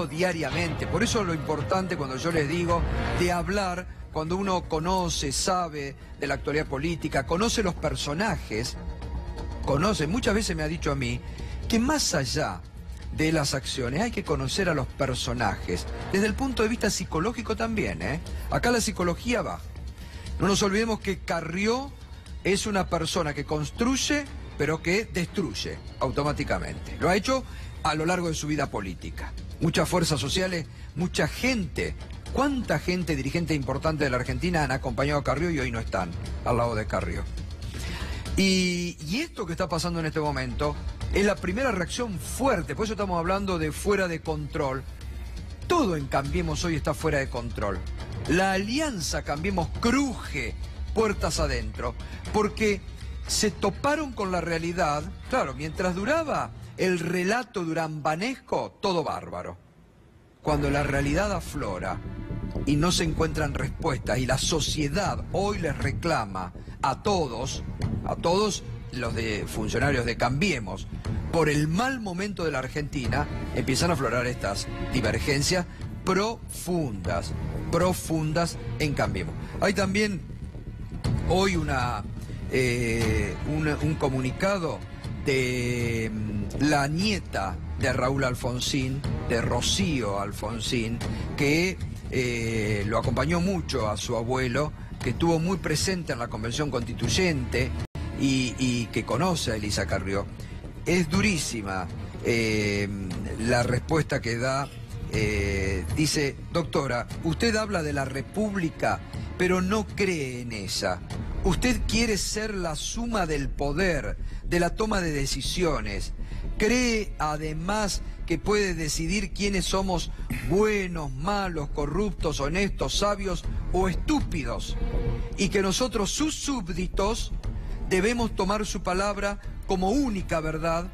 diariamente. Por eso lo importante, cuando yo les digo de hablar, cuando uno conoce, sabe de la actualidad política, conoce los personajes, muchas veces me ha dicho a mí que más allá de las acciones hay que conocer a los personajes, desde el punto de vista psicológico también, ¿eh? Acá la psicología va. No nos olvidemos que Carrió es una persona que construye, pero que destruye automáticamente. Lo ha hecho a lo largo de su vida política. Muchas fuerzas sociales, mucha gente. ¿Cuánta gente, dirigente importante de la Argentina, han acompañado a Carrió y hoy no están al lado de Carrió? Y esto que está pasando en este momento es la primera reacción fuerte, por eso estamos hablando de fuera de control. Todo en Cambiemos hoy está fuera de control. La alianza Cambiemos cruje puertas adentro, porque se toparon con la realidad. Claro, mientras duraba el relato durambanesco, todo bárbaro. Cuando la realidad aflora y no se encuentran respuestas, y la sociedad hoy les reclama a todos los funcionarios de Cambiemos, por el mal momento de la Argentina, empiezan a aflorar estas divergencias profundas en Cambiemos. Hay también hoy un comunicado de la nieta de Raúl Alfonsín, de Rocío Alfonsín, que lo acompañó mucho a su abuelo, que estuvo muy presente en la Convención Constituyente y que conoce a Elisa Carrió. Es durísima la respuesta que da. Dice: doctora, usted habla de la República, pero no cree en ella. Usted quiere ser la suma del poder, de la toma de decisiones. Cree además que puede decidir quiénes somos buenos, malos, corruptos, honestos, sabios o estúpidos. Y que nosotros, sus súbditos, debemos tomar su palabra como única verdad,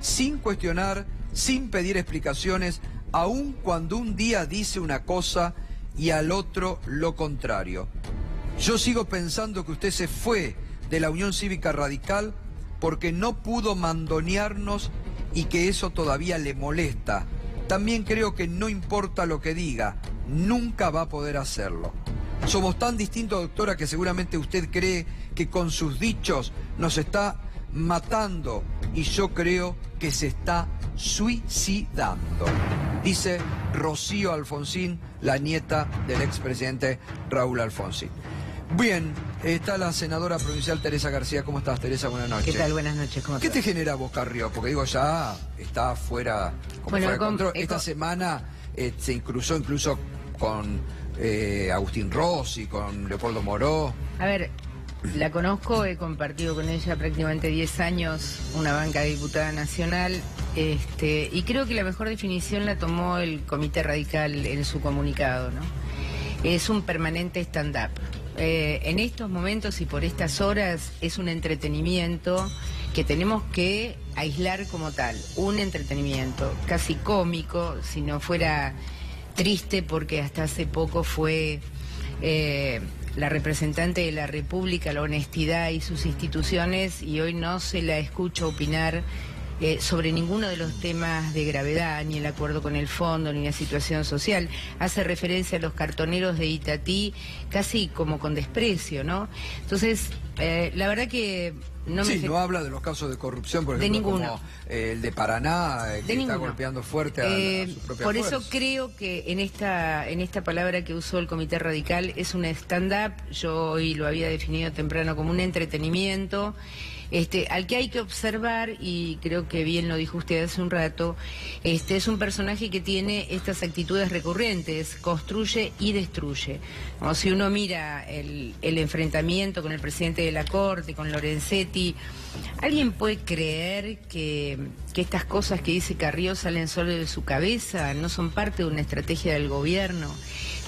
sin cuestionar, sin pedir explicaciones, aun cuando un día dice una cosa y al otro lo contrario. Yo sigo pensando que usted se fue de la Unión Cívica Radical porque no pudo mandonearnos y que eso todavía le molesta. También creo que no importa lo que diga, nunca va a poder hacerlo. Somos tan distintos, doctora, que seguramente usted cree que con sus dichos nos está matando, y yo creo que se está suicidando. Dice Rocío Alfonsín, la nieta del expresidente Raúl Alfonsín. Bien, está la senadora provincial Teresa García. ¿Cómo estás, Teresa? Buenas noches. ¿Qué tal? Buenas noches. ¿Cómo ¿Qué estás? te genera vos, Carrió? Porque digo, ya está fuera, fuera de control. Esta semana se cruzó incluso con Agustín Rossi, con Leopoldo Moró. A ver, la conozco, he compartido con ella prácticamente 10 años una banca de diputada nacional, y creo que la mejor definición la tomó el Comité Radical en su comunicado, ¿no? Es un permanente stand-up. En estos momentos y por estas horas es un entretenimiento que tenemos que aislar como tal, un entretenimiento casi cómico, si no fuera triste, porque hasta hace poco fue la representante de la República, la honestidad y sus instituciones, y hoy no se la escucha opinar sobre ninguno de los temas de gravedad, ni el acuerdo con el fondo, ni la situación social. Hace referencia a los cartoneros de Itatí casi como con desprecio, ¿no? Entonces, la verdad que no me... Sí, no habla de los casos de corrupción, por ejemplo, como el de Paraná, que está golpeando fuerte a su propia Por fuerza. eso creo que en esta palabra que usó el Comité Radical es un stand-up. Yo hoy lo había definido temprano como un entretenimiento, al que hay que observar, y creo que bien lo dijo usted hace un rato. Es un personaje que tiene estas actitudes recurrentes: construye y destruye. Como si uno mira el enfrentamiento con el presidente de la Corte, con Lorenzetti, ¿alguien puede creer que estas cosas que dice Carrió salen solo de su cabeza? ¿No son parte de una estrategia del gobierno?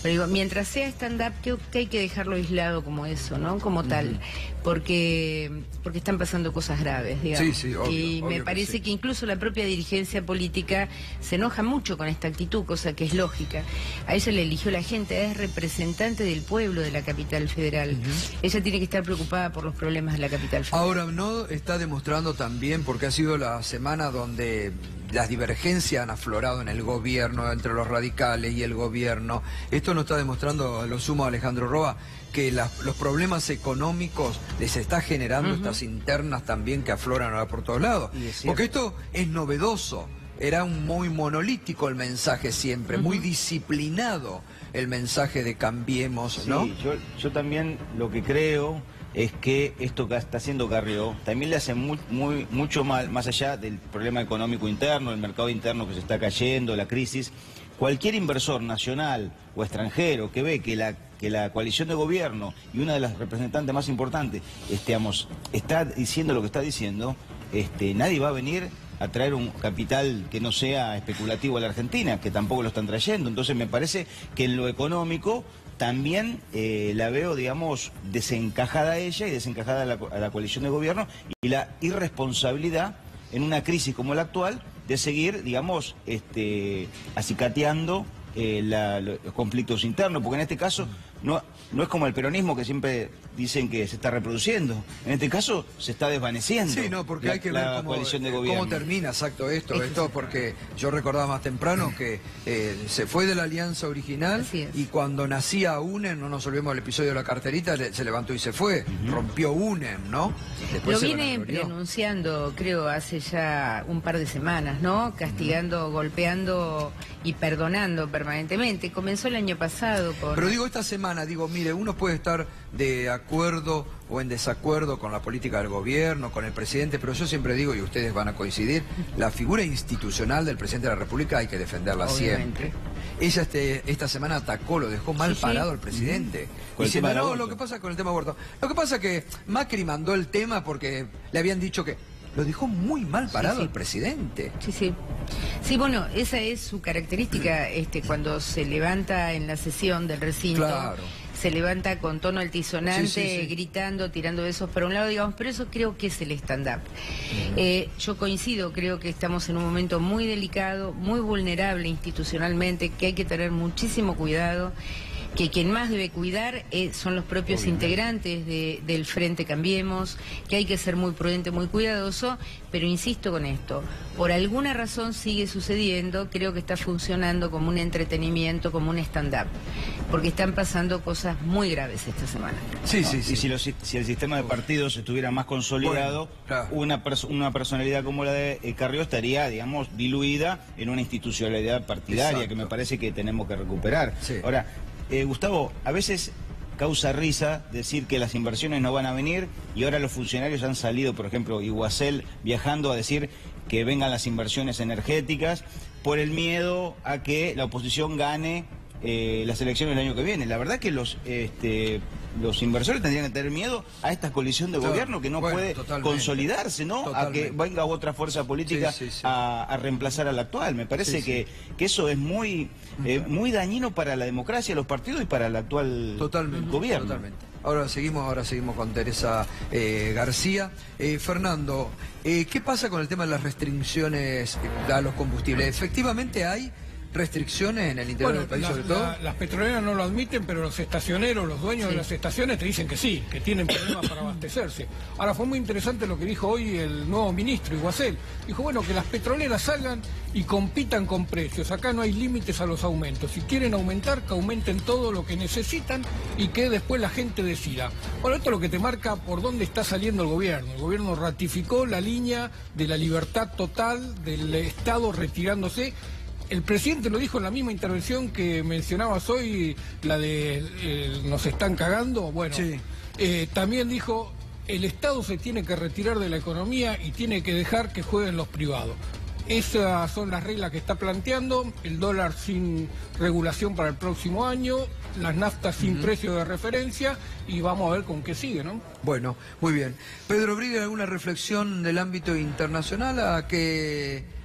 Pero digo, mientras sea stand-up, creo que hay que dejarlo aislado como eso, ¿no? Como tal, porque están pasando cosas graves, digamos. Sí, obvio, y me parece que incluso la propia dirigencia política se enoja mucho con esta actitud, cosa que es lógica. A ella le eligió la gente, es representante del pueblo de la capital federal. Ella tiene que estar preocupada por los problemas de la capital federal. Ahora, ¿no está demostrando también, porque ha sido la semana donde las divergencias han aflorado en el gobierno, entre los radicales y el gobierno? Esto no está demostrando, a lo sumo Alejandro Roa, que los problemas económicos les está generando estas internas también que afloran ahora por todos lados. Porque esto es novedoso. Era muy monolítico el mensaje siempre, muy disciplinado el mensaje de Cambiemos, ¿no? Sí, yo también lo que creo es que esto que está haciendo Carrió también le hace mucho mal, más allá del problema económico interno, el mercado interno que se está cayendo, la crisis. Cualquier inversor nacional o extranjero que ve que la coalición de gobierno y una de las representantes más importantes está diciendo lo que está diciendo, nadie va a venir a traer un capital que no sea especulativo a la Argentina, que tampoco lo están trayendo. Entonces me parece que en lo económico también la veo, digamos, desencajada ella y desencajada a la coalición de gobierno, y la irresponsabilidad en una crisis como la actual de seguir, digamos, acicateando los conflictos internos, porque en este caso no es como el peronismo que siempre dicen que se está reproduciendo. En este caso se está desvaneciendo. Sí, no, porque hay que ver cómo termina exacto esto, porque yo recordaba más temprano que se fue de la alianza original y cuando nacía UNEM, no nos olvidemos del episodio de la carterita, se levantó y se fue, rompió UNEM, ¿no? Después lo viene denunciando, creo, hace ya un par de semanas, ¿no? Castigando, golpeando y perdonando permanentemente. Comenzó el año pasado por... Pero digo, esta semana, mire, uno puede estar de acuerdo o en desacuerdo con la política del gobierno, con el presidente, pero yo siempre digo, y ustedes van a coincidir, la figura institucional del presidente de la República hay que defenderla siempre. Ella esta semana atacó, lo dejó mal parado al presidente. Diciendo, no, lo que pasa con el tema aborto. Lo que pasa es que Macri mandó el tema porque le habían dicho que... Lo dejó muy mal parado el presidente. Sí, bueno, esa es su característica, cuando se levanta en la sesión del recinto. Se levanta con tono altisonante, gritando, tirando besos para un lado, digamos, pero eso creo que es el stand-up. Yo coincido, creo que estamos en un momento muy delicado, muy vulnerable institucionalmente, que hay que tener muchísimo cuidado, que quien más debe cuidar son los propios integrantes del Frente Cambiemos, que hay que ser muy prudente, muy cuidadoso, pero insisto con esto, por alguna razón sigue sucediendo, creo que está funcionando como un entretenimiento, como un stand-up, porque están pasando cosas muy graves esta semana. Y si el sistema de partidos estuviera más consolidado, una personalidad como la de Carrió estaría, digamos, diluida en una institucionalidad partidaria, que me parece que tenemos que recuperar. Ahora, Gustavo, a veces causa risa decir que las inversiones no van a venir y ahora los funcionarios han salido, por ejemplo, Iguacel viajando a decir que vengan las inversiones energéticas por el miedo a que la oposición gane las elecciones del año que viene. La verdad que los inversores tendrían que tener miedo a esta coalición de gobierno que no puede consolidarse, ¿no? A que venga otra fuerza política a reemplazar a la actual. Me parece que eso es muy dañino para la democracia, los partidos y para el actual gobierno. Ahora seguimos con Teresa García. Fernando, ¿qué pasa con el tema de las restricciones a los combustibles? Efectivamente hay restricciones en el interior del país, sobre todo. Las petroleras no lo admiten, pero los estacioneros, los dueños de las estaciones te dicen que sí, que tienen problemas para abastecerse. Ahora, fue muy interesante lo que dijo hoy el nuevo ministro, Iguacel. Dijo, bueno, que las petroleras salgan y compitan con precios. Acá no hay límites a los aumentos. Si quieren aumentar, que aumenten todo lo que necesitan y que después la gente decida. Bueno, esto es lo que te marca por dónde está saliendo el gobierno. El gobierno ratificó la línea de la libertad total del Estado retirándose. El presidente lo dijo en la misma intervención que mencionabas hoy, la de nos están cagando. Bueno, también dijo, el Estado se tiene que retirar de la economía y tiene que dejar que jueguen los privados. Esas son las reglas que está planteando, el dólar sin regulación para el próximo año, las naftas sin precio de referencia y vamos a ver con qué sigue, ¿no? Bueno, muy bien. Pedro Briga, ¿alguna reflexión del ámbito internacional a que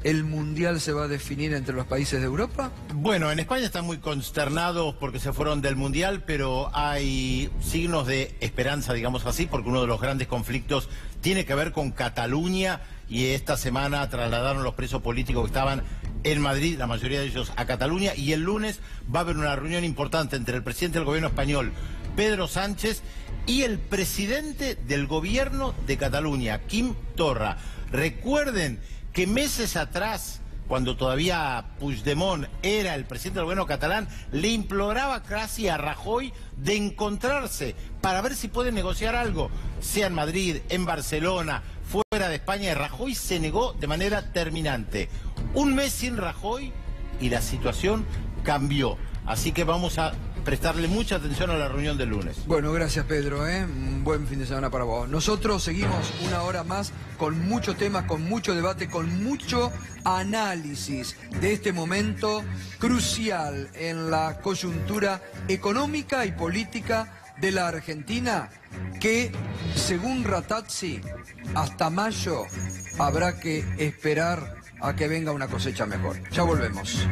el Mundial se va a definir entre los países de Europa? Bueno, en España están muy consternados porque se fueron del Mundial, pero hay signos de esperanza, digamos así, porque uno de los grandes conflictos tiene que ver con Cataluña y esta semana trasladaron los presos políticos que estaban en Madrid, la mayoría de ellos a Cataluña, y el lunes va a haber una reunión importante entre el presidente del gobierno español, Pedro Sánchez, y el presidente del gobierno de Cataluña, Quim Torra. Recuerden que meses atrás, cuando todavía Puigdemont era el presidente del gobierno catalán, le imploraba casi a Rajoy de encontrarse para ver si pueden negociar algo, sea en Madrid, en Barcelona, fuera de España, y Rajoy se negó de manera terminante. Un mes sin Rajoy y la situación cambió. Así que vamos a prestarle mucha atención a la reunión del lunes. Bueno, gracias Pedro, un buen fin de semana para vos. Nosotros seguimos una hora más con muchos temas, con mucho debate, con mucho análisis de este momento crucial en la coyuntura económica y política de la Argentina, que según Ratazzi hasta mayo habrá que esperar a que venga una cosecha mejor. Ya volvemos.